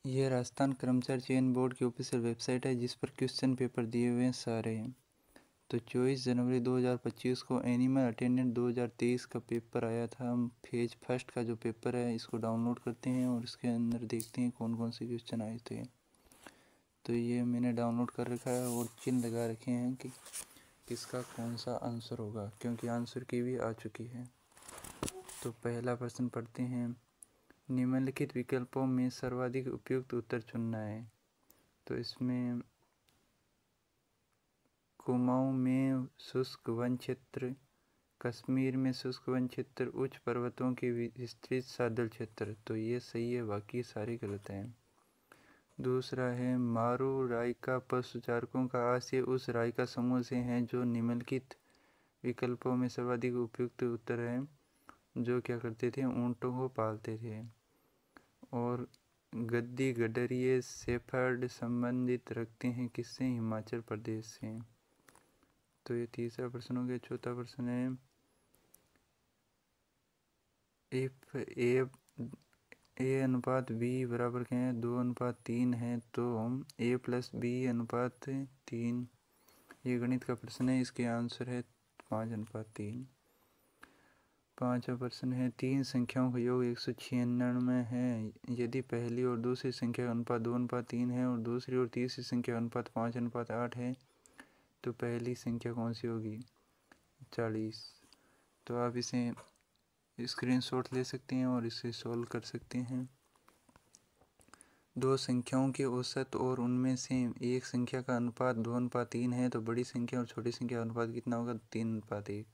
यह राजस्थान कर्मचारी चयन बोर्ड की ऑफिशियल वेबसाइट है जिस पर क्वेश्चन पेपर दिए हुए हैं सारे हैं। तो 24 जनवरी 2025 को एनिमल अटेंडेंट 2023 का पेपर आया था। हम फेज फर्स्ट का जो पेपर है इसको डाउनलोड करते हैं और इसके अंदर देखते हैं कौन कौन से क्वेश्चन आए थे। तो ये मैंने डाउनलोड कर रखा है और चिन्ह लगा रखे हैं कि किसका कौन सा आंसर होगा, क्योंकि आंसर की भी आ चुकी है। तो पहला प्रश्न पढ़ते हैं। निम्नलिखित विकल्पों में सर्वाधिक उपयुक्त उत्तर चुनना है। तो इसमें कुमाऊं में शुष्क वन क्षेत्र, कश्मीर में शुष्क वन क्षेत्र, उच्च पर्वतों के विस्तृत सादल क्षेत्र। तो ये सही है, बाकी सारे गलत हैं। दूसरा है मारू रायका पशुचारकों का आशय उस रायका समूह से है जो निम्नलिखित विकल्पों में सर्वाधिक उपयुक्त उत्तर है। जो क्या करते थे, ऊँटों को पालते थे। और गद्दी गडरिये शेफर्ड संबंधित रखते हैं किससे, हिमाचल प्रदेश से। तो ये तीसरा प्रश्न हो गया। चौथा प्रश्न है इफ ए अनुपात बी बराबर क्या है, 2:3 है, तो ए प्लस बी अनुपात 3। ये गणित का प्रश्न है, इसके आंसर है 5:3। पांचवा प्रश्न है तीन संख्याओं का योग 196 है। यदि पहली और दूसरी संख्या का अनुपात 2:3 है और दूसरी और तीसरी संख्या का अनुपात 5:8 है तो पहली संख्या कौन सी होगी, 40। तो आप इसे स्क्रीनशॉट ले सकते हैं और इसे सॉल्व कर सकते हैं। दो संख्याओं के औसत और उनमें से एक संख्या का अनुपात 2:3 है तो बड़ी संख्या और छोटी संख्या का अनुपात कितना होगा, 3:1।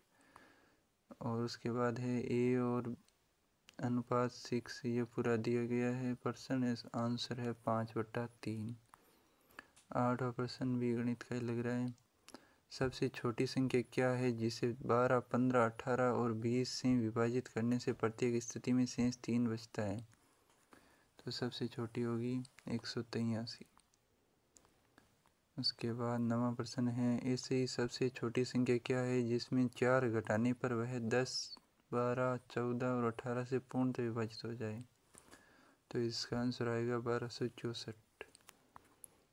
और उसके बाद है ए और अनुपात 6, ये पूरा दिया गया है। परसेंट आंसर है 5/3। आठवां प्रश्न भी गणित का ही लग रहा है। सबसे छोटी संख्या क्या है जिसे 12, 15, 18 और 20 से विभाजित करने से प्रत्येक स्थिति में शेष 3 बचता है। तो सबसे छोटी होगी 183। उसके बाद 9वां प्रश्न है ऐसे ही सबसे छोटी संख्या क्या है जिसमें 4 घटाने पर वह 10, 12, 14 और 18 से पूर्णतः विभाजित हो जाए। तो इसका आंसर आएगा 1264।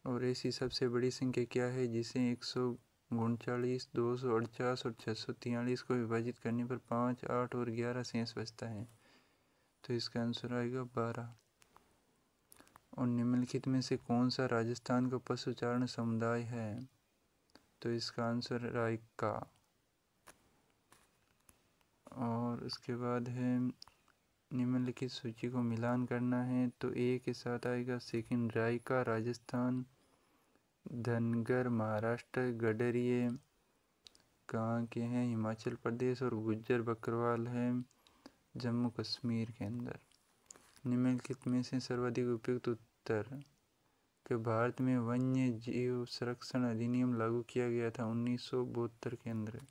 और ऐसी सबसे बड़ी संख्या क्या है जिसे 139, 248 और 643 को विभाजित करने पर 5, 8 और 11 शेष बचता है। तो इसका आंसर आएगा 12। और निम्नलिखित में से कौन सा राजस्थान का पशुचारण समुदाय है। तो इसका आंसर रायका। और उसके बाद है निम्नलिखित सूची को मिलान करना है तो ए के साथ आएगा सेकंड रायका राजस्थान, धनगर महाराष्ट्र, गडरिये कहाँ के हैं, हिमाचल प्रदेश, और गुज्जर बकरवाल है जम्मू कश्मीर के अंदर। निम्नलिखित में से सर्वाधिक उपयुक्त उत्तर कि भारत में वन्य जीव संरक्षण अधिनियम लागू किया गया था 1972 के अंदर।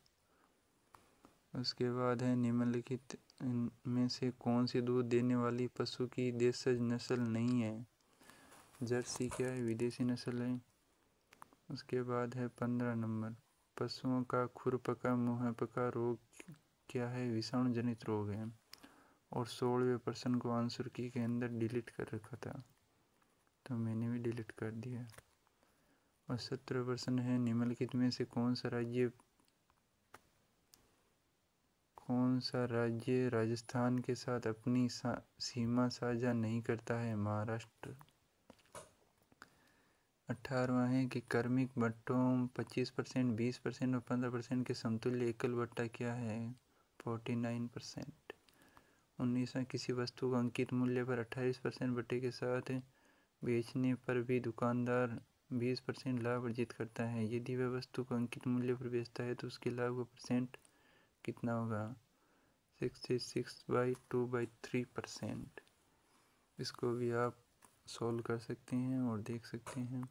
उसके बाद है निम्नलिखित में से कौन सी दूध देने वाली पशु की देशज नस्ल नहीं है। जर्सी क्या है, विदेशी नस्ल है। उसके बाद है 15 नंबर, पशुओं का खुरपका मुंहपका रोग क्या है, विषाणु जनित रोग है। और 16वें प्रश्न को आंसर की के अंदर डिलीट कर रखा था तो मैंने भी डिलीट कर दिया। और 17 प्रश्न है निम्नलिखित में से कौन सा राज्य राजस्थान के साथ अपनी सीमा साझा नहीं करता है, महाराष्ट्र। 18वां है कि क्रमिक बट्टों 25%, 20% और 15% के समतुल्य एकल बट्टा क्या है, 49%। 19वां किसी वस्तु को अंकित मूल्य पर 28% बट्टे के साथ बेचने पर भी दुकानदार 20% लाभ अर्जित करता है। यदि वह वस्तु को अंकित मूल्य पर बेचता है तो उसके लाभ का परसेंट कितना होगा, 66/2/3%। इसको भी आप सॉल्व कर सकते हैं और देख सकते हैं।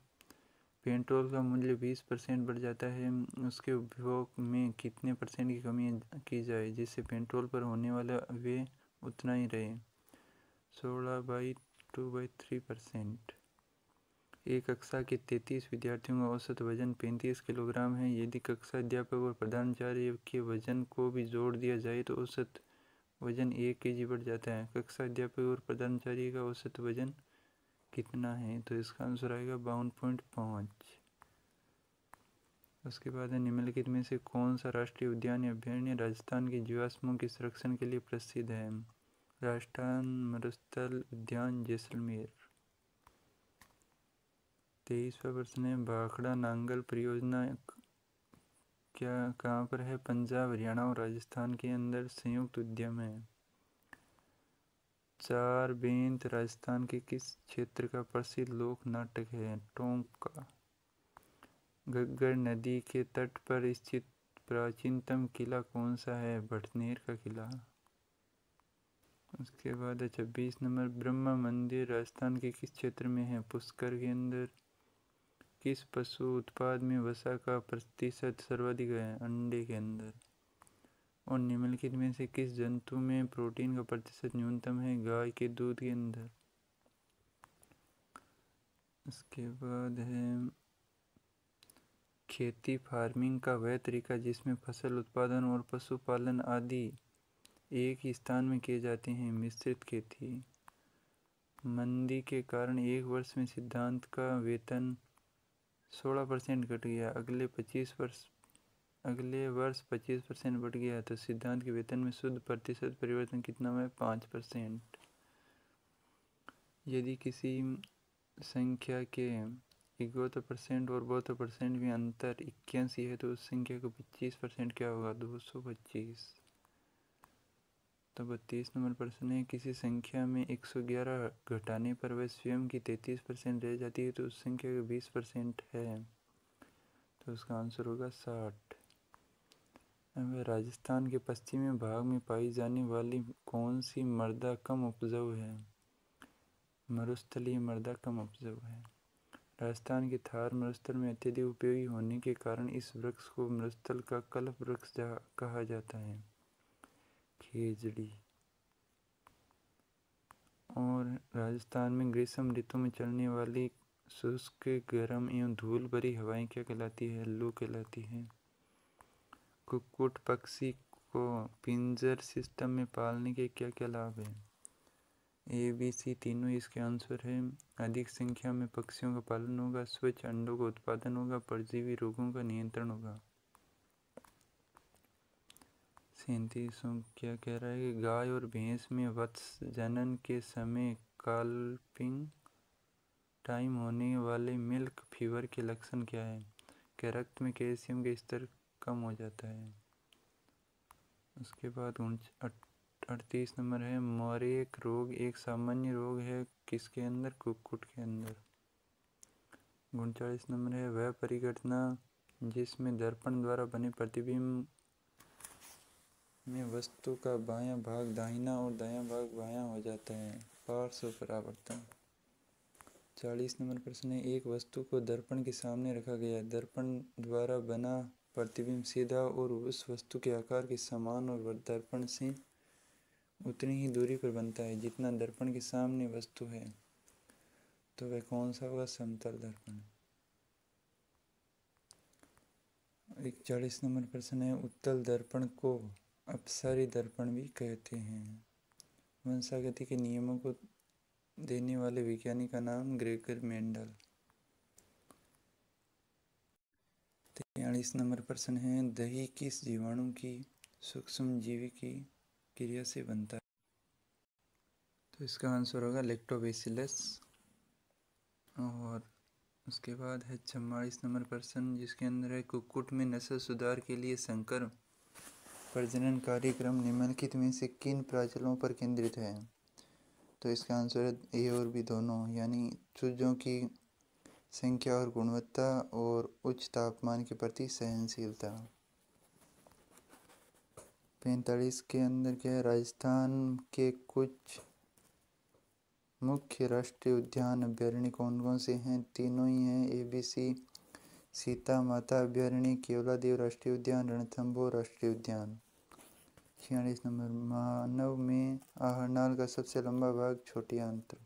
पेट्रोल का मूल्य 20% बढ़ जाता है, उसके उपभोग में कितने परसेंट की कमी की जाए जिससे पेट्रोल पर होने वाला व्यय उतना ही रहे, 16/2/3%। एक कक्षा के 33 विद्यार्थियों का औसत वजन 35 किलोग्राम है। यदि कक्षा अध्यापक और प्रधानाचार्य के वजन को भी जोड़ दिया जाए तो औसत वजन 1 kg बढ़ जाता है। कक्षा अध्यापक और प्रधानाचार्य का औसत वजन कितना है, तो इसका आंसर आएगा 52.5। उसके बाद है निम्नलिखित में से कौन सा राष्ट्रीय उद्यान या अभयारण्य राजस्थान के जीवाश्मों के संरक्षण के लिए प्रसिद्ध है। राजस्थान मरुस्थल उद्यान जैसलमेर। 23वां प्रश्न है भाखड़ा नांगल परियोजना कहाँ पर है। पंजाब, हरियाणा और राजस्थान के अंदर संयुक्त उद्यम है। 4 बेंत राजस्थान के किस क्षेत्र का प्रसिद्ध लोक नाटक है। टोंक का। घग्गर नदी के तट पर स्थित प्राचीनतम किला कौन सा है। भटनेर का किला। उसके बाद है 26 नंबर ब्रह्मा मंदिर राजस्थान के किस क्षेत्र में है। पुष्कर के अंदर। किस पशु उत्पाद में वसा का प्रतिशत सर्वाधिक है। अंडे के अंदर। और निम्नलिखित में से किस जंतु में प्रोटीन का प्रतिशत न्यूनतम है। गाय के दूध के अंदर। उसके बाद है खेती फार्मिंग का वह तरीका जिसमें फसल उत्पादन और पशुपालन आदि एक ही स्थान में किए जाते हैं। मिश्रित खेती। मंदी के कारण एक वर्ष में सिद्धांत का वेतन 16% घट गया। अगले वर्ष 25% बढ़ गया तो सिद्धांत के वेतन में शुद्ध प्रतिशत परिवर्तन कितना है। 5%। यदि किसी संख्या के 71% और 72% में अंतर 81 है तो उस संख्या को 25% क्या होगा। 225। तो 32 नंबर प्रश्न है किसी संख्या में 111 घटाने पर वह स्वयं की 33% रह जाती है तो उस संख्या का 20% है, तो उसका आंसर होगा 60। अब राजस्थान के पश्चिमी भाग में पाई जाने वाली कौन सी मृदा कम उपजाऊ है। मरुस्थलीय मृदा कम उपजाऊ है। राजस्थान के थार मरुस्थल में अत्यधिक उपयोगी होने के कारण इस वृक्ष को मरुस्थल का कल्प वृक्ष कहा जाता है। खेजड़ी। और राजस्थान में ग्रीष्म ऋतु में चलने वाली शुष्क गर्म एवं धूल भरी हवाएं क्या कहलाती है। लू कहलाती है। कुक्कुट पक्षी को पिंजर सिस्टम में पालने के क्या क्या लाभ हैं। ए बी सी तीनों इसके आंसर है। अधिक संख्या में पक्षियों का पालन होगा, स्वच्छ अंडों का उत्पादन होगा, परजीवी रोगों का नियंत्रण होगा। 37 क्या कह रहा है कि गाय और भैंस में वत्स जनन के समय काल्पिंग टाइम होने वाले मिल्क फीवर के लक्षण क्या है। कि रक्त में कैल्शियम का स्तर कम हो जाता है। उसके बाद 38 नंबर है मोरेक रोग एक सामान्य रोग है किसके अंदर। कुक्कुट के अंदर। 39 नंबर है वह परिघटना जिसमें दर्पण द्वारा बने प्रतिबिंब में वस्तु का बायां भाग दाहिना और दायां भाग बायां हो जाता है। पार्श्व परावर्तन। 40 नंबर प्रश्न है एक वस्तु को दर्पण के सामने रखा गया। दर्पण द्वारा बना प्रतिबिंब सीधा और उस वस्तु के आकार के समान और दर्पण से उतनी ही दूरी पर बनता है जितना दर्पण के सामने वस्तु है, तो वह कौन सा होगा। समतल दर्पण। 41 नंबर प्रश्न है उत्तल दर्पण को अपसारी दर्पण भी कहते हैं। वंशागति के नियमों को देने वाले वैज्ञानिक का नाम ग्रेगर मेंडल। 43 नंबर प्रश्न है दही किस जीवाणु की सूक्ष्म जीवी की क्रिया से बनता है, तो इसका आंसर होगा लैक्टोबैसिलस। और उसके बाद है 44 नंबर प्रश्न जिसके अंदर है कुक्कुट में नस्ल सुधार के लिए संकर प्रजनन कार्यक्रम निम्नलिखित में से किन प्रजातियों पर केंद्रित है, तो इसका आंसर है ए और बी दोनों, यानी चूजों की संख्या और गुणवत्ता और उच्च तापमान के प्रति सहनशीलता। 45 के अंदर क्या है राजस्थान के कुछ मुख्य राष्ट्रीय उद्यान अभयारण्य कौन कौन से हैं। तीनों ही हैं ए बी सी। सीता माता अभयारण्य, केवलादेव राष्ट्रीय उद्यान, रणथंभौर राष्ट्रीय उद्यान। 46 नंबर मानव में आहारनाल का सबसे लंबा भाग छोटी आंत्र।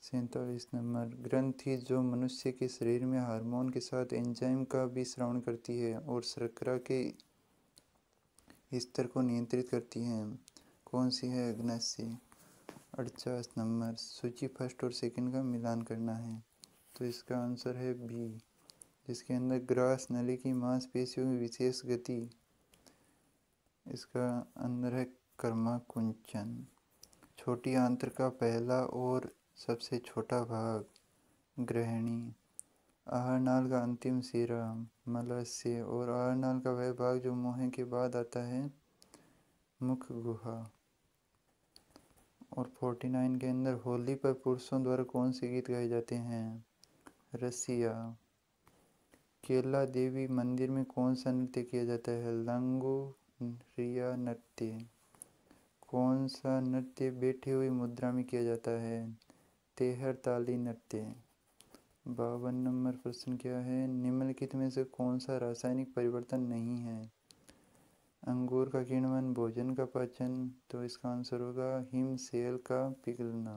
47 नंबर ग्रंथि जो मनुष्य के शरीर में हार्मोन के साथ एंजाइम का भी स्राव करती है और शर्करा के स्तर को नियंत्रित करती है, कौन सी है। अग्नाशय। 48 नंबर, सूची फर्स्ट और सेकंड का मिलान करना है। तो इसका आंसर है बी, जिसके अंदर ग्रास नली की मांसपेशियों की विशेष गति, इसका अंदर है कर्माकुंचन। छोटी आंत्र का पहला और सबसे छोटा भाग ग्रहणी। आहार नाल का अंतिम सिरा मलस्य, और आहार नाल का वह भाग जो मुंह के बाद आता है मुख गुहा। और 49 के अंदर होली पर पुरुषों द्वारा कौन से गीत गाए जाते हैं? रसिया। केला देवी मंदिर में कौन सा नृत्य किया जाता है? लंगोरिया नृत्य। कौन सा नृत्य बैठी हुई मुद्रा में किया जाता है? तेहर ताली नृत्य। 52 नंबर प्रश्न क्या है? निम्नलिखित में से कौन सा रासायनिक परिवर्तन नहीं है? अंगूर का किण्वन, भोजन का पाचन। तो इसका आंसर होगा हिम सेल का पिघलना।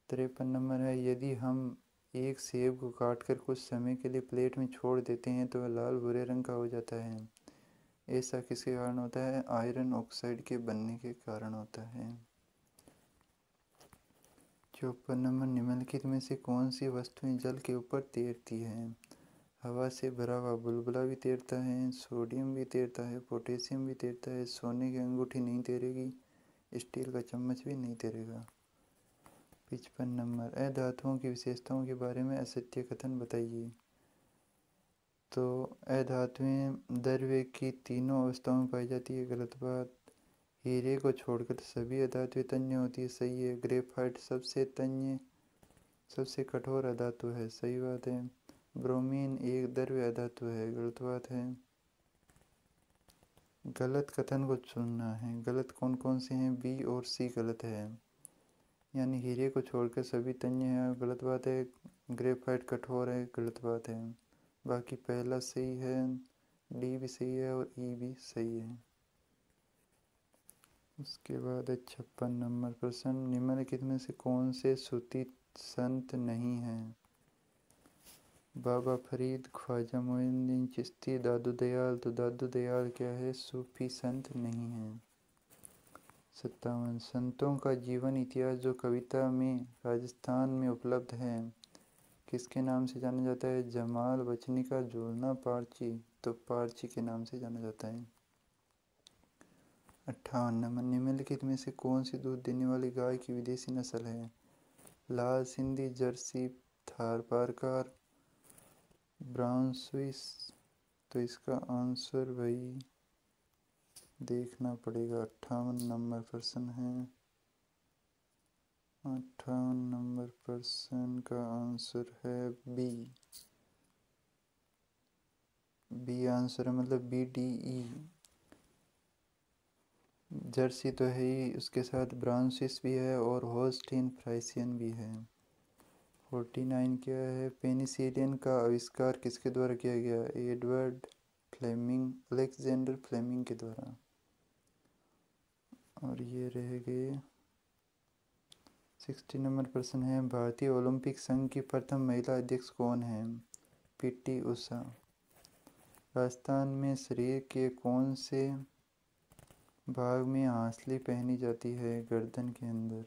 53 नंबर है, यदि हम एक सेब को काटकर कुछ समय के लिए प्लेट में छोड़ देते हैं तो वह लाल भूरे रंग का हो जाता है। ऐसा किसके कारण होता है? आयरन ऑक्साइड के बनने के कारण होता है। 54 नंबर, निम्नलिखित में से कौन सी वस्तुएं जल के ऊपर तैरती हैं? हवा से भरा हुआ बुलबुला भी तैरता है, सोडियम भी तैरता है, पोटेशियम भी तैरता है, सोने की अंगूठी नहीं तैरेगी, स्टील का चम्मच भी नहीं तैरेगा। 55 नंबर, अधातुओं की विशेषताओं के बारे में असत्य कथन बताइए। तो अधातुएं द्रव्य की तीनों अवस्थाओं में पाई जाती है, गलत बात। हीरे को छोड़कर सभी अधातुएं तन्य होती है, सही है। ग्रेफाइट सबसे तन्य सबसे कठोर अधातु है, सही बात है। ब्रोमीन एक द्रव्य अधातु है, गलत बात है। गलत कथन को चुनना है। गलत कौन कौन से हैं? बी और सी गलत है, यानी हीरे को छोड़कर सभी तन्य है, गलत बात है। ग्रेफाइट कठोर है, गलत बात है। बाकी पहला सही है, डी भी सही है और ई भी सही है। उसके बाद है 56 नंबर प्रश्न, निम्नलिखित में से कौन से सूफी संत नहीं हैं? बाबा फरीद, ख्वाजा मोइनुद्दीन चिश्ती, दादू दयाल। तो दादू दयाल क्या है? सूफी संत नहीं है। 57, संतों का जीवन इतिहास जो कविता में राजस्थान में उपलब्ध है किसके नाम से जाना जाता है? जमाल बचनी का झूलना पारची। तो पारची के नाम से जाना जाता है। 58 नंबर, निम्नलिखित में से कौन सी दूध देने वाली गाय की विदेशी नस्ल है? लाल Sindhi, Jersey, Tharparkar, brown Swiss. तो इसका आंसर भाई देखना पड़ेगा। 58 नंबर प्रश्न है। 58 नंबर प्रश्न का आंसर है बी। बी आंसर है, मतलब बी डी ई। जर्सी तो है ही, उसके साथ ब्राउन स्विस भी है और होल्स्टीन फ्राइसियन भी है। 49 क्या है? पेनिसिलिन का आविष्कार किसके द्वारा किया गया? एडवर्ड फ्लेमिंग, अलेक्जेंडर फ्लेमिंग के द्वारा। और ये रह गए 60 नंबर प्रश्न है, भारतीय ओलंपिक संघ की प्रथम महिला अध्यक्ष कौन है? पीटी उषा। राजस्थान में शरीर के कौन से भाग में हांसली पहनी जाती है? गर्दन के अंदर।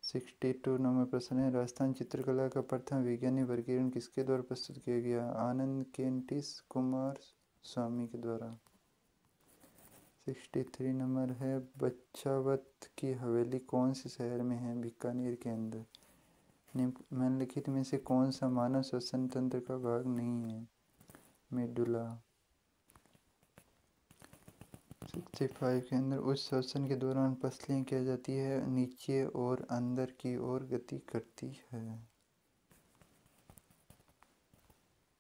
62 नंबर प्रश्न है, राजस्थान चित्रकला का प्रथम वैज्ञानिक वर्गीकरण किसके द्वारा प्रस्तुत किया गया? आनंद केंटिस कुमार स्वामी के द्वारा। 63 नंबर है, बच्चावत की हवेली कौन से शहर में है? बीकानेर के अंदर। निम्नलिखित में से कौन सा मानव श्वसन तंत्र का भाग नहीं है? मेडुला। 65 के अंदर उच्च श्वसन के दौरान पसलियाँ क्या जाती है? नीचे और अंदर की ओर गति करती है।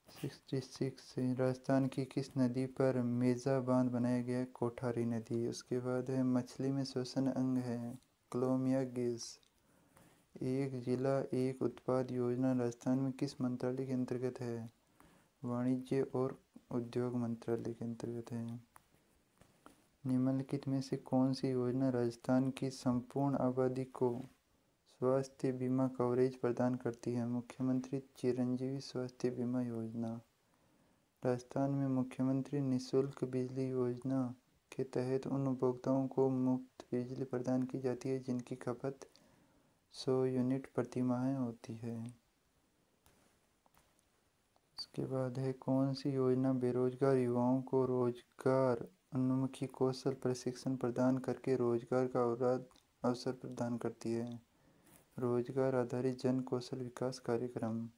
66 से राजस्थान की किस नदी पर मेजा बांध बनाया गया है? कोठारी नदी। उसके बाद है, मछली में श्वसन अंग है क्लोम या गिल्स। एक जिला एक उत्पाद योजना राजस्थान में किस मंत्रालय के अंतर्गत है? वाणिज्य और उद्योग मंत्रालय के अंतर्गत है। निम्नलिखित में से कौन सी योजना राजस्थान की संपूर्ण आबादी को स्वास्थ्य बीमा कवरेज प्रदान करती है? मुख्यमंत्री चिरंजीवी स्वास्थ्य बीमा योजना। राजस्थान में मुख्यमंत्री निःशुल्क बिजली योजना के तहत उन उपभोक्ताओं को मुफ्त बिजली प्रदान की जाती है जिनकी खपत 100 यूनिट प्रति माह होती है। इसके बाद है कौन सी योजना बेरोजगार युवाओं को रोजगार उन्मुखी कौशल प्रशिक्षण प्रदान करके रोजगार का अवसर प्रदान करती है। रोजगार आधारित जन कौशल विकास कार्यक्रम।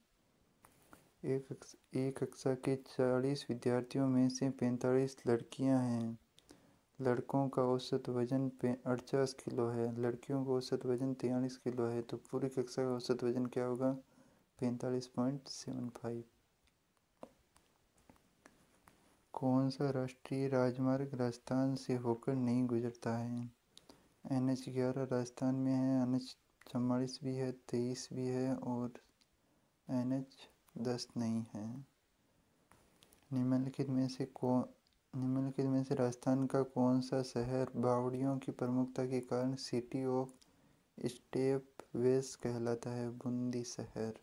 एक कक्षा के 40 विद्यार्थियों में से 45 लड़कियां हैं। लड़कों का औसत वजन 48 किलो है, लड़कियों का औसत वजन 43 किलो है, तो पूरी कक्षा का औसत वजन क्या होगा? 45.75। कौन सा राष्ट्रीय राजमार्ग राजस्थान से होकर नहीं गुजरता है? NH11 राजस्थान में है, NH44 भी है, 23 भी है और NH10 नहीं है। निम्नलिखित में से राजस्थान का कौन सा शहर बावड़ियों की प्रमुखता के कारण सिटी ऑफ स्टेप वेल्स कहलाता है? बूंदी शहर।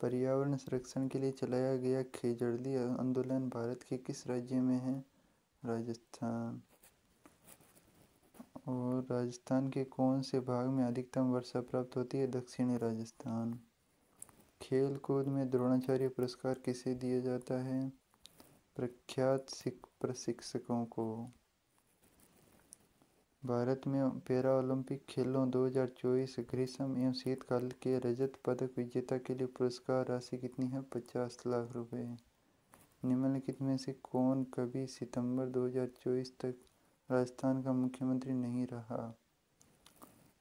पर्यावरण संरक्षण के लिए चलाया गया खेजड़ली आंदोलन भारत के किस राज्य में है? राजस्थान। और राजस्थान के कौन से भाग में अधिकतम वर्षा प्राप्त होती है? दक्षिणी राजस्थान। खेल कूद में द्रोणाचार्य पुरस्कार किसे दिया जाता है? प्रख्यात प्रशिक्षकों को। भारत में पैरा ओलंपिक खेलों 2024 ग्रीष्म एवं शीतकाल के रजत पदक विजेता के लिए पुरस्कार राशि कितनी है? 50 लाख रुपए। निम्नलिखित में से कौन कभी सितंबर 2024 तक राजस्थान का मुख्यमंत्री नहीं रहा?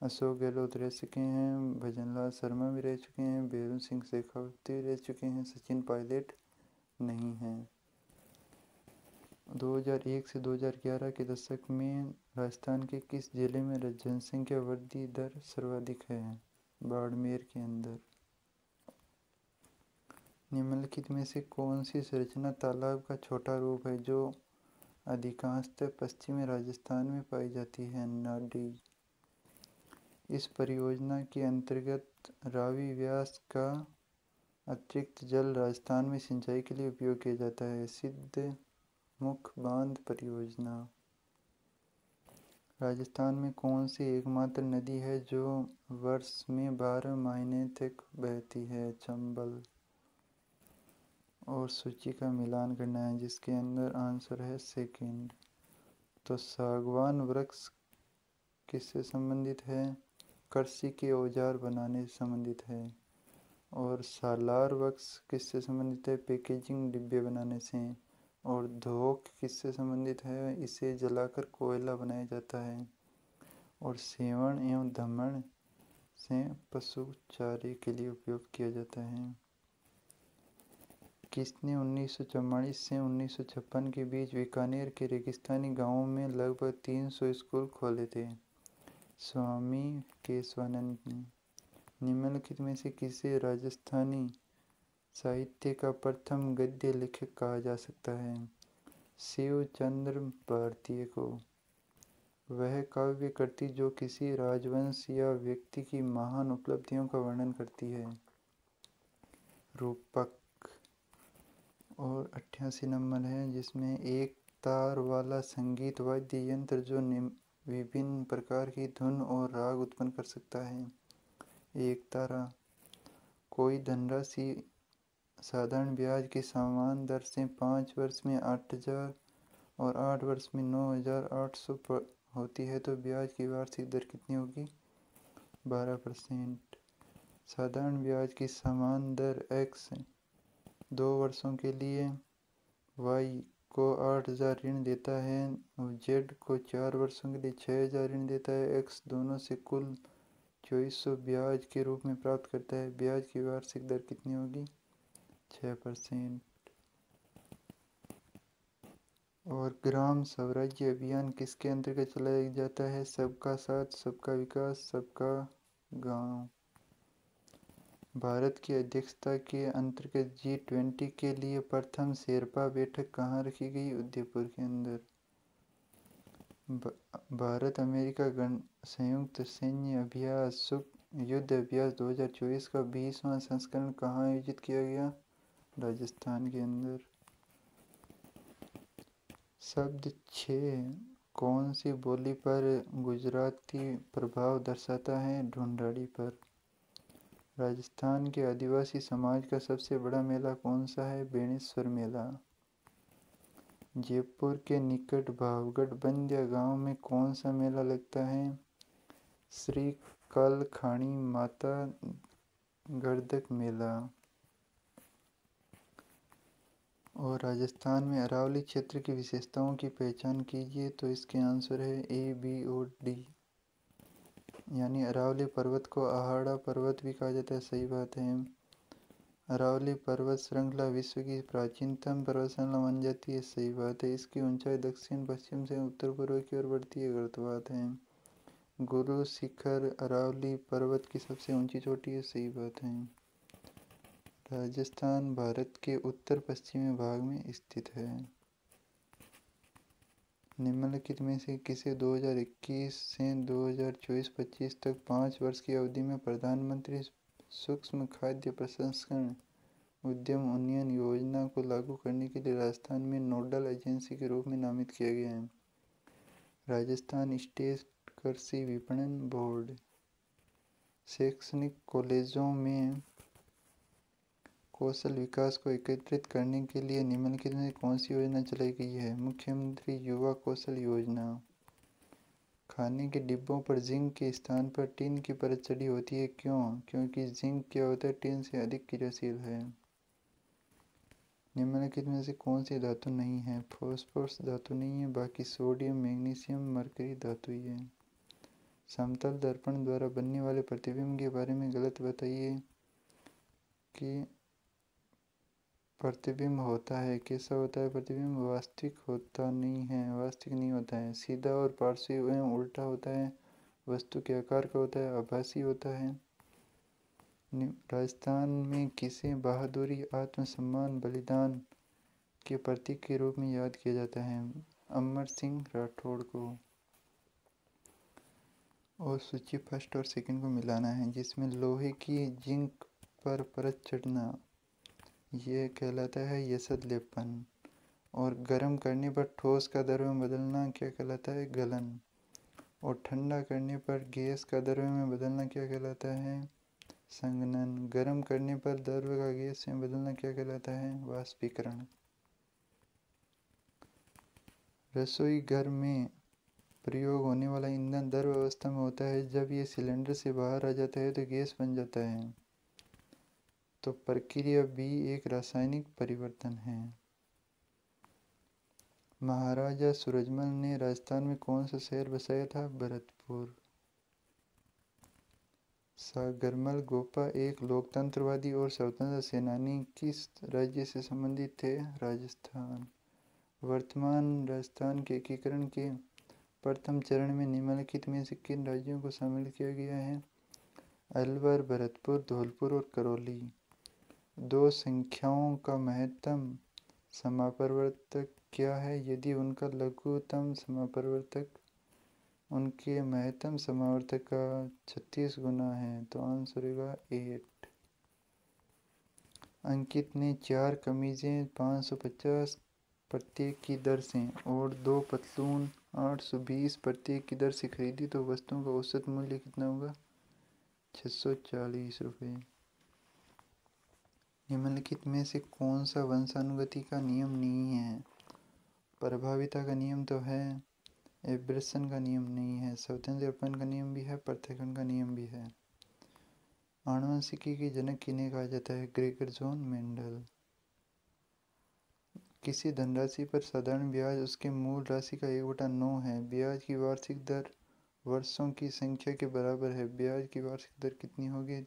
अशोक गहलोत रह चुके हैं, भजनलाल शर्मा भी रह चुके हैं, भैरू सिंह शेखावत भी रह चुके हैं, सचिन पायलट नहीं हैं। 2001 से 2011 के दशक में राजस्थान के किस जिले में जनसंख्या वृद्धि दर सर्वाधिक है? बाड़मेर के अंदर। निम्नलिखित में से कौन सी संरचना तालाब का छोटा रूप है जो अधिकांशतः पश्चिमी राजस्थान में पाई जाती है? नाडी। इस परियोजना के अंतर्गत रावी व्यास का अतिरिक्त जल राजस्थान में सिंचाई के लिए उपयोग किया जाता है। सिद्ध मुख बांध परियोजना। राजस्थान में कौन सी एकमात्र नदी है जो वर्ष में 12 महीने तक बहती है? चंबल। और सूची का मिलान करना है जिसके अंदर आंसर है सेकंड। तो सागवान वृक्ष किससे संबंधित है? कृषि के औजार बनाने से संबंधित है। और सालार वृक्ष किससे संबंधित है? पैकेजिंग डिब्बे बनाने से। और धोक किससे संबंधित है? इसे जलाकर कोयला बनाया जाता है। और सेवण एवं धमण से पशु चारे के लिए उपयोग किया जाता है। किसने 1944 से 1956 के बीच बीकानेर के रेगिस्तानी गांवों में लगभग 300 स्कूल खोले थे? स्वामी केशवानंद ने। निम्नलिखित में से किसे राजस्थानी साहित्य का प्रथम गद्य लेखक कहा जा सकता है? शिव चंद्र भारतीय को। वह काव्य कृति जो किसी राजवंश या व्यक्ति की महान उपलब्धियों का वर्णन करती है? रूपक। और 88 नंबर है जिसमें एक तार वाला संगीत वाद्य यंत्र जो विभिन्न प्रकार की धुन और राग उत्पन्न कर सकता है? एक तारा। कोई धनराशि साधारण ब्याज की समान दर से 5 वर्ष में 8,000 और 8 वर्ष में 9,800 होती है तो ब्याज की वार्षिक दर कितनी होगी? 12%। साधारण ब्याज की समान दर x 2 वर्षों के लिए y को 8,000 ऋण देता है और z को 4 वर्षों के लिए 6,000 ऋण देता है। x दोनों से कुल 2400 ब्याज के रूप में प्राप्त करता है। ब्याज की वार्षिक दर कितनी होगी? 6%। और ग्राम स्वराज्य अभियान किसके अंतर्गत चलाया जाता है? सबका साथ सबका विकास सबका गांव। भारत की अध्यक्षता के अंतर्गत G20 के लिए प्रथम शेरपा बैठक कहाँ रखी गई? उदयपुर के अंदर। भारत अमेरिका संयुक्त सैन्य अभ्यास युद्ध अभ्यास 2024 का 20वां संस्करण कहाँ आयोजित किया गया? राजस्थान के अंदर। शब्द 6 कौन सी बोली पर गुजराती प्रभाव दर्शाता है? ढूंढाड़ी पर। राजस्थान के आदिवासी समाज का सबसे बड़ा मेला कौन सा है? बेणेश्वर मेला। जयपुर के निकट भावगढ़ बंद्या गांव में कौन सा मेला लगता है? श्री कालखाणी माता गर्दक मेला। और राजस्थान में अरावली क्षेत्र की विशेषताओं की पहचान कीजिए। तो इसके आंसर है ए, बी और डी। यानी अरावली पर्वत को आहाड़ा पर्वत भी कहा जाता है। सही बात है। अरावली पर्वत श्रृंखला विश्व की प्राचीनतम पर्वत श्रृंखला मानी जाती है। सही बात है। इसकी ऊंचाई दक्षिण पश्चिम से उत्तर पूर्व की ओर बढ़ती है। गलत बात है। गुरु शिखर अरावली पर्वत की सबसे ऊंची चोटी है। सही बात है। राजस्थान भारत के उत्तर पश्चिमी भाग में स्थित है। निम्नलिखित में से किसे 2021 से 2024-25 तक 5 वर्ष की अवधि में प्रधानमंत्री सूक्ष्म खाद्य प्रसंस्करण उद्यम उन्नयन योजना को लागू करने के लिए राजस्थान में नोडल एजेंसी के रूप में नामित किया गया है? राजस्थान स्टेट कृषि विपणन बोर्ड। शैक्षणिक कॉलेजों में कौशल विकास को एकीकृत करने के लिए निम्नलिखित में कौन सी योजना चलाई गई है? मुख्यमंत्री युवा कौशल योजना। खाने के डिब्बों पर जिंक के स्थान पर टिन की परत चढ़ी होती है, क्यों? क्योंकि जिंक क्या होता है? टिन से अधिक क्रियाशील है। निम्नलिखित में से कौन सी धातु नहीं है? फॉस्फोरस धातु नहीं है, बाकी सोडियम, मैग्नीशियम, मरकरी धातु ही है। समतल दर्पण द्वारा बनने वाले प्रतिबिंब के बारे में गलत बताइए। कि प्रतिबिंब होता है, कैसा होता है प्रतिबिंब? वास्तविक होता नहीं है, वास्तविक नहीं होता है। सीधा और पार्श्वी एवं उल्टा होता है। वस्तु के आकार का होता है, आभासी होता है। राजस्थान में किसे बहादुरी, आत्मसम्मान, बलिदान के प्रतीक के रूप में याद किया जाता है? अमर सिंह राठौड़ को। और सूची फर्स्ट और सेकंड को मिलाना है, जिसमें लोहे की जिंक पर परत चढ़ना यह कहलाता है यसद लेपन। और गर्म करने पर ठोस का द्रव्य बदलना क्या कहलाता है? गलन। और ठंडा करने पर गैस का द्रव्य में बदलना क्या कहलाता है? संघनन। गर्म करने पर द्रव्य का गैस में बदलना क्या कहलाता है? वाष्पीकरण। रसोई घर में प्रयोग होने वाला ईंधन द्रव अवस्था में होता है। जब यह सिलेंडर से बाहर आ जाता है तो गैस बन जाता है। तो प्रक्रिया बी एक रासायनिक परिवर्तन है। महाराजा सूरजमल ने राजस्थान में कौन सा शहर बसाया था? भरतपुर। सागरमल गोपा एक लोकतंत्रवादी और स्वतंत्रता सेनानी किस राज्य से संबंधित थे? राजस्थान। वर्तमान राजस्थान के एकीकरण के प्रथम चरण में निम्नलिखित में से किन राज्यों को शामिल किया गया है? अलवर, भरतपुर, धौलपुर और करौली। दो संख्याओं का महत्तम समापवर्तक क्या है? यदि उनका लघुत्तम समापवर्तक उनके महत्तम समावर्तक का 36 गुना है तो आंसर होगा 8। अंकित ने 4 कमीजें 550 प्रत्येक की दर से और 2 पतलून 820 प्रत्येक की दर से खरीदी, तो वस्तुओं का औसत मूल्य कितना होगा? 640 रुपये। निम्नलिखित में से कौन सा वंशानुगति का नियम नहीं है? प्रभाविता का नियम तो है, एब्रेशन का नियम नहीं है, स्वतंत्रपन का नियम भी है, पृथक्करण का नियम भी है। आनुवंशिकी के जनक किन्हें कहा जाता है? Gregor John Mendel. किसी धनराशि पर साधारण ब्याज उसके मूल राशि का 1/9 है। ब्याज की वार्षिक दर वर्षों की संख्या के बराबर है। ब्याज की वार्षिक दर कितनी होगी?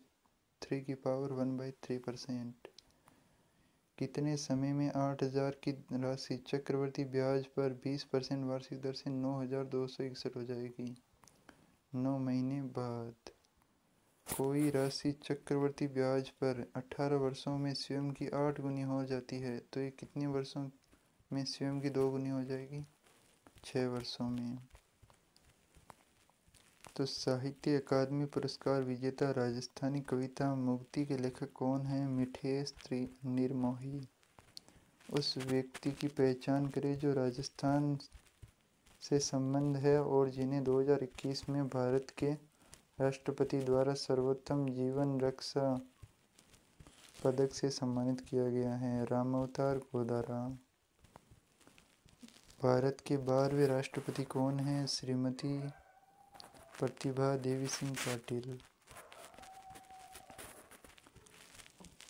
3⁻⅓%। कितने समय में 8,000 की राशि चक्रवर्ती ब्याज पर 20% वार्षिक दर से 9,261 हो जाएगी? 9 महीने बाद। कोई राशि चक्रवर्ती ब्याज पर 18 वर्षों में स्वयं की 8 गुनी हो जाती है, तो ये कितने वर्षों में स्वयं की 2 गुनी हो जाएगी? 6 वर्षों में। तो साहित्य अकादमी पुरस्कार विजेता राजस्थानी कविता मुक्ति के लेखक कौन हैं? मिठेश निर्मोही। उस व्यक्ति की पहचान करें जो राजस्थान से संबंध है और जिन्हें 2021 में भारत के राष्ट्रपति द्वारा सर्वोत्तम जीवन रक्षा पदक से सम्मानित किया गया है। रामावतार गोदारा। भारत के 12वें राष्ट्रपति कौन हैं? श्रीमती प्रतिभा देवी सिंह पाटिल।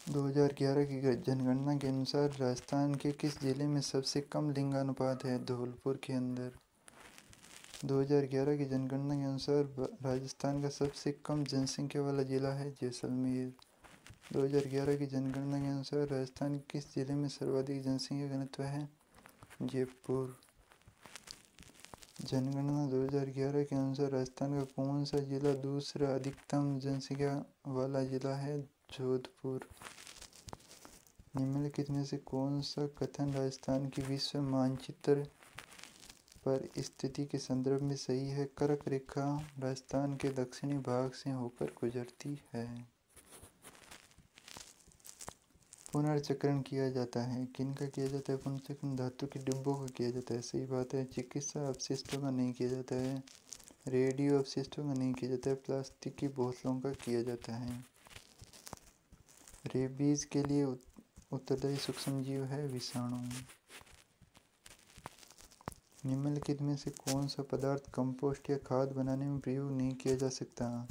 2011 की जनगणना के अनुसार राजस्थान के किस जिले में सबसे कम लिंगानुपात है? धौलपुर के अंदर। 2011 की जनगणना के अनुसार राजस्थान का सबसे कम जनसंख्या वाला जिला है जैसलमेर। 2011 की जनगणना के अनुसार राजस्थान के किस जिले में सर्वाधिक जनसंख्या घनत्व है? जयपुर। जनगणना 2011 के अनुसार राजस्थान का कौन सा जिला दूसरा अधिकतम जनसंख्या वाला जिला है? जोधपुर। निम्नलिखित में से कौन सा कथन राजस्थान की विश्व मानचित्र पर स्थिति के संदर्भ में सही है? कर्क रेखा राजस्थान के दक्षिणी भाग से होकर गुजरती है। पुनर्चक्रण किया जाता है। किनका किया जाता है पुनर्चक्रण? धातु के डिब्बों का किया जाता है। सही बात है। चिकित्सा अपशिष्टों का नहीं किया जाता है। रेडियो अपशिष्टों का नहीं किया जाता है। प्लास्टिक की बोतलों का किया जाता है। रेबीज के लिए उत्तरदायी सूक्ष्मजीव है विषाणु। निम्नलिखित में से कौन सा पदार्थ कंपोस्ट या खाद बनाने में प्रयोग नहीं किया जा सकता?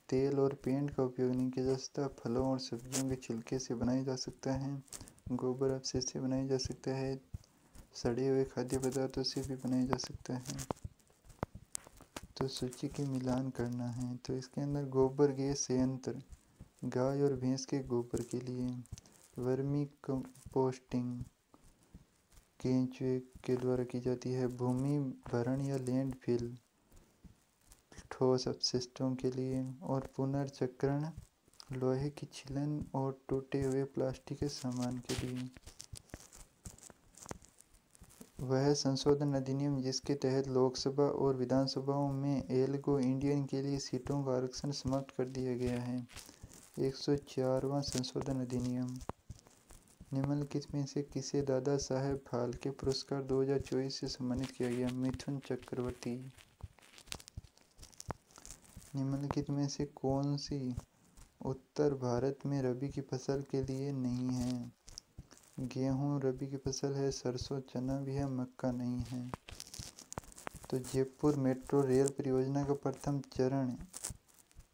तेल और पेंट का उपयोग नहीं किया जा सकता। फलों और सब्जियों के छिलके से बनाया जा सकता है। गोबर अपशिष्ट से बनाया जा सकता है। सड़े हुए खाद्य पदार्थों से भी बनाया जा सकता है। तो सूची के मिलान करना है। तो इसके अंदर गोबर गैस संयंत्र गाय और भैंस के गोबर के लिए, वर्मी कंपोस्टिंग केंचुए के द्वारा की जाती है, भूमि भरण या लैंड फिल ठोस अपशिष्टों के लिए, और पुनर्चक्रण लोहे की छीलन और टूटे हुए प्लास्टिक के सामान के लिए। वह संशोधन अधिनियम जिसके तहत लोकसभा और विधानसभाओं में एल्गो इंडियन के लिए सीटों का आरक्षण समाप्त कर दिया गया है। 104वां संशोधन अधिनियम। निम्नलिखित में से किसे दादा साहेब फाल्के पुरस्कार 2024 से सम्मानित किया गया? मिथुन चक्रवर्ती। निम्नलिखित में से कौन सी उत्तर भारत में रबी की फसल के लिए नहीं है? गेहूँ रबी की फसल है, सरसों चना भी है, मक्का नहीं है। तो जयपुर मेट्रो रेल परियोजना का प्रथम चरण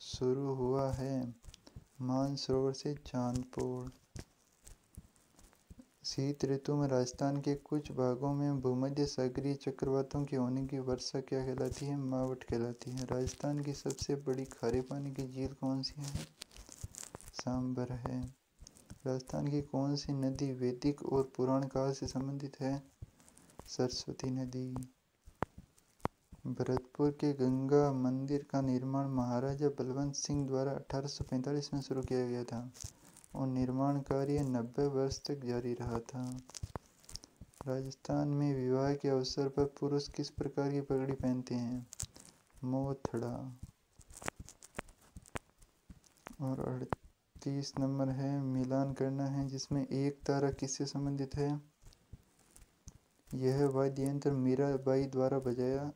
शुरू हुआ है मानसरोवर से चांदपोड़। शीत ऋतु में राजस्थान के कुछ भागों में भूमध्य सागरीय चक्रवातों के होने की वर्षा क्या कहलाती है? मावठ कहलाती है। राजस्थान की सबसे बड़ी खारे पानी की झील कौन सी है? सांबर है। राजस्थान की कौन सी नदी वैदिक और पुराण काल से संबंधित है? सरस्वती नदी। भरतपुर के गंगा मंदिर का निर्माण महाराजा बलवंत सिंह द्वारा 1845 में शुरू किया गया था और निर्माण कार्य 90 वर्ष तक जारी रहा था। राजस्थान में विवाह के अवसर पर पुरुष किस प्रकार की पगड़ी पहनते हैं? मोथड़ा। और 38 नंबर है मिलान करना है, जिसमें एक तारा किससे संबंधित है? यह वाद्य यंत्र मीराबाई द्वारा बजाया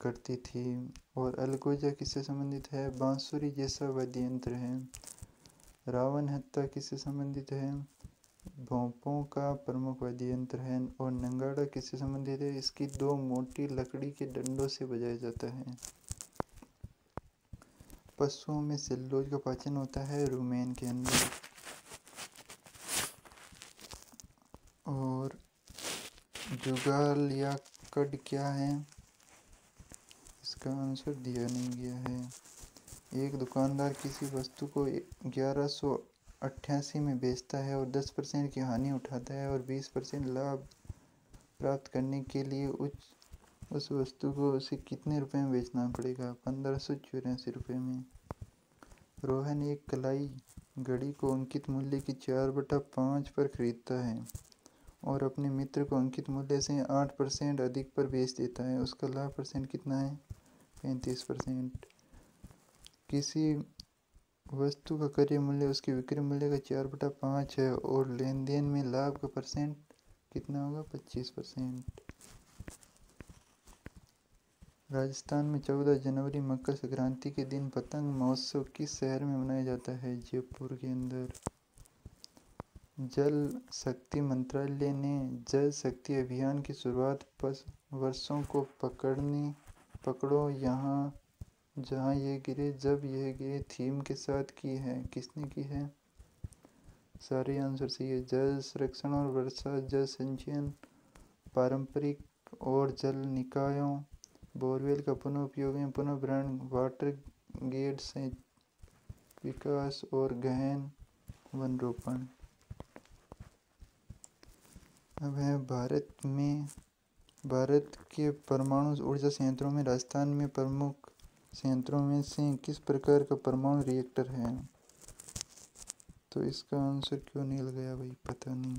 करती थी। और अलगोजा किससे संबंधित है? बांसुरी जैसा वाद्य यंत्र है। रावण हत्था किससे संबंधित है? भोंपों का प्रमुख वाद्य यंत्र है। और नंगाड़ा किससे संबंधित है? इसकी दो मोटी लकड़ी के डंडों से बजाया जाता है। पशुओं में सेल्यूलोज का पाचन होता है रुमेन के अंदर। और जुगाल या कड क्या है? इसका आंसर दिया नहीं गया है। एक दुकानदार किसी वस्तु को 1188 में बेचता है और 10% की हानि उठाता है और 20% लाभ प्राप्त करने के लिए उस वस्तु को उसे कितने रुपए में बेचना पड़ेगा? 1584 रुपये में। रोहन एक कलाई घड़ी को अंकित मूल्य की 4/5 पर खरीदता है और अपने मित्र को अंकित मूल्य से 8% अधिक पर बेच देता है। उसका लाभ परसेंट कितना है? 35%। किसी वस्तु का क्रय मूल्य उसके विक्रय मूल्य का 4/5 है और लेन देन में लाभ का परसेंट कितना होगा 25%। राजस्थान में 14 जनवरी मकर संक्रांति के दिन पतंग महोत्सव किस शहर में मनाया जाता है? जयपुर के अंदर। जल शक्ति मंत्रालय ने जल शक्ति अभियान की शुरुआत वर्षों को पकड़ो यहाँ जहाँ ये गिरे जब यह गिरे थीम के साथ की है। किसने की है? सारे आंसर सही है। जल संरक्षण और वर्षा जल संचयन, पारंपरिक और जल निकायों, बोरवेल का पुनः उपयोग एवं पुनः भरण, वाटर गेट से विकास और गहन वन रोपण। अब है भारत के परमाणु ऊर्जा संयंत्रों में राजस्थान में प्रमुख संयंत्रों में से किस प्रकार का परमाणु रिएक्टर है? तो इसका आंसर क्यों नील गया भाई, पता नहीं।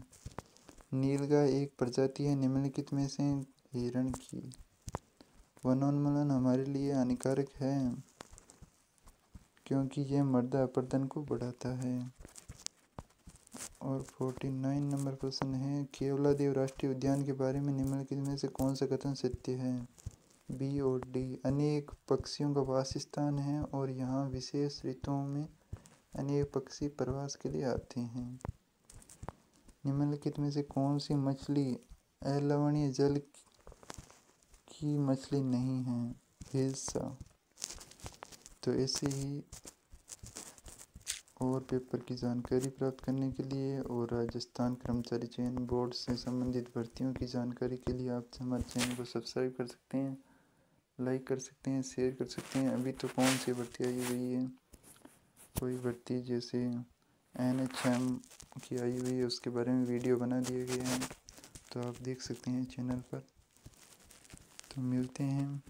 नीलगाय एक प्रजाति है निम्नलिखित में से हिरण की। वनोन्मूलन हमारे लिए हानिकारक है क्योंकि यह मृदा अपरदन को बढ़ाता है। और 49 नंबर प्रश्न है, केवलादेव राष्ट्रीय उद्यान के बारे में निम्नलिखित में से कौन सा कथन सत्य है? बी और डी। अनेक पक्षियों का वास स्थान है और यहाँ विशेष ऋतुओं में अनेक पक्षी प्रवास के लिए आते हैं। निम्नलिखित में से कौन सी मछली अलवणीय जल की मछली नहीं है? हिल्सा। तो ऐसे ही और पेपर की जानकारी प्राप्त करने के लिए और राजस्थान कर्मचारी चयन बोर्ड से संबंधित भर्तियों की जानकारी के लिए आप हमारे चैनल को सब्सक्राइब कर सकते हैं, लाइक कर सकते हैं, शेयर कर सकते हैं। अभी तो कौन सी भर्ती आई हुई है, कोई भर्ती जैसे NHM की आई हुई है, उसके बारे में वीडियो बना दिए गए हैं, तो आप देख सकते हैं चैनल पर। तो मिलते हैं